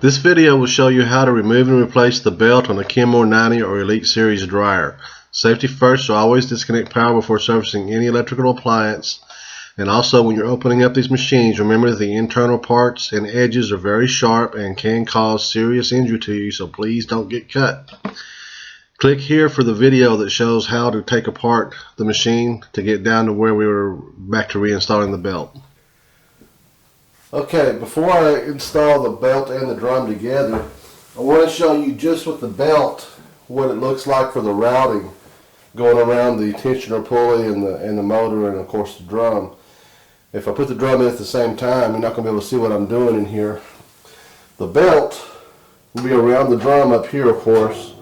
This video will show you how to remove and replace the belt on a Kenmore 90 or Elite Series dryer. Safety first, so always disconnect power before servicing any electrical appliance. And also, when you're opening up these machines, remember that the internal parts and edges are very sharp and can cause serious injury to you, so please don't get cut. Click here for the video that shows how to take apart the machine to get down to where we were back to reinstalling the belt. Okay, before I install the belt and the drum together, I want to show you just with the belt what it looks like for the routing going around the tensioner pulley and the motor and of course the drum. If I put the drum in at the same time, you're not going to be able to see what I'm doing in here. The belt will be around the drum up here, of course,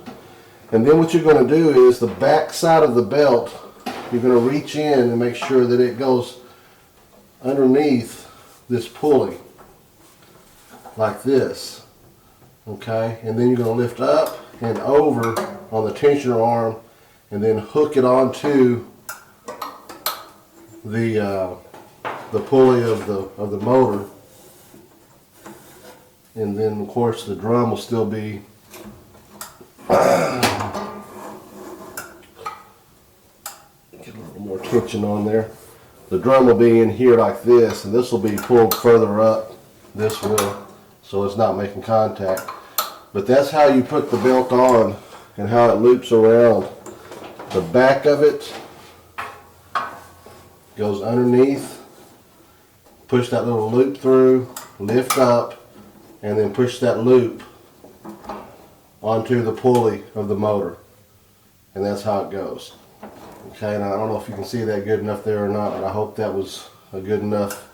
and then what you're going to do is the back side of the belt, you're going to reach in and make sure that it goes underneath this pulley like this, okay, and then you're going to lift up and over on the tensioner arm and then hook it onto the pulley of the motor, and then of course the drum will still be get a little more tension on there. The drum will be in here like this, and this will be pulled further up, this will, so it's not making contact. But that's how you put the belt on and how it loops around. The back of it goes underneath, push that little loop through, lift up, and then push that loop onto the pulley of the motor. And that's how it goes. Okay, now I don't know if you can see that good enough there or not, but I hope that was a good enough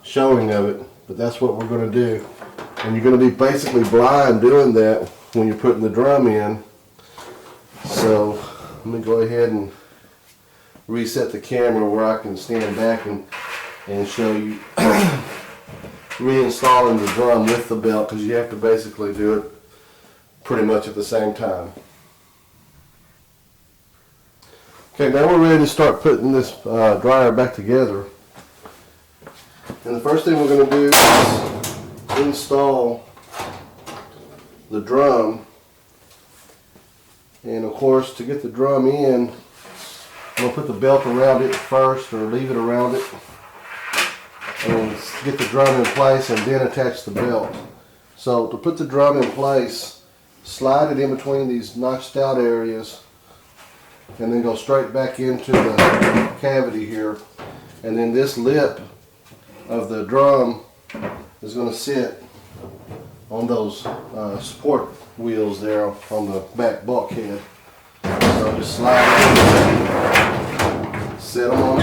showing of it. But that's what we're going to do. And you're going to be basically blind doing that when you're putting the drum in. So let me go ahead and reset the camera where I can stand back and show you reinstalling the drum with the belt, because you have to basically do it pretty much at the same time. Okay, now we're ready to start putting this dryer back together. And the first thing we're going to do is install the drum. And of course, to get the drum in, I'm going to put the belt around it first, or leave it around it, and get the drum in place and then attach the belt. So to put the drum in place, slide it in between these notched out areas and then go straight back into the cavity here. And then this lip of the drum is going to sit on those support wheels there on the back bulkhead. So just slide it, set them on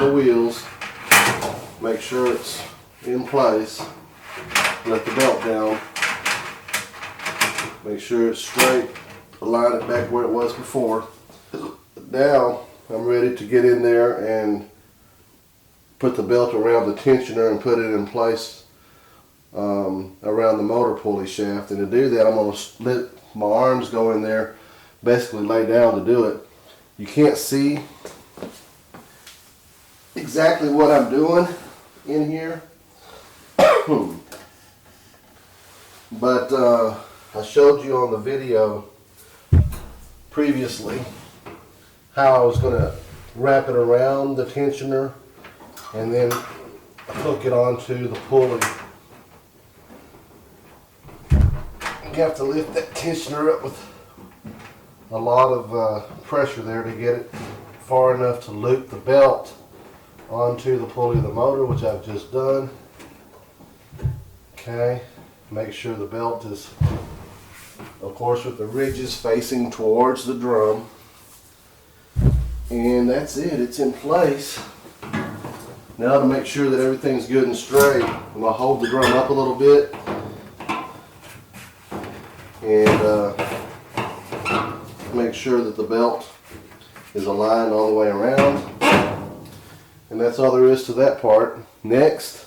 the wheels, make sure it's in place, let the belt down, make sure it's straight, align it back where it was before. Now I'm ready to get in there and put the belt around the tensioner and put it in place around the motor pulley shaft. And to do that, I'm going to let my arms go in there, basically lay down to do it. You can't see exactly what I'm doing in here, but I showed you on the video previously how I was going to wrap it around the tensioner and then hook it onto the pulley. You have to lift that tensioner up with a lot of pressure there to get it far enough to loop the belt onto the pulley of the motor, which I've just done. Okay, make sure the belt is, of course, with the ridges facing towards the drum. And that's it, it's in place. Now to make sure that everything's good and straight, I'm going to hold the drum up a little bit and make sure that the belt is aligned all the way around. And that's all there is to that part. Next,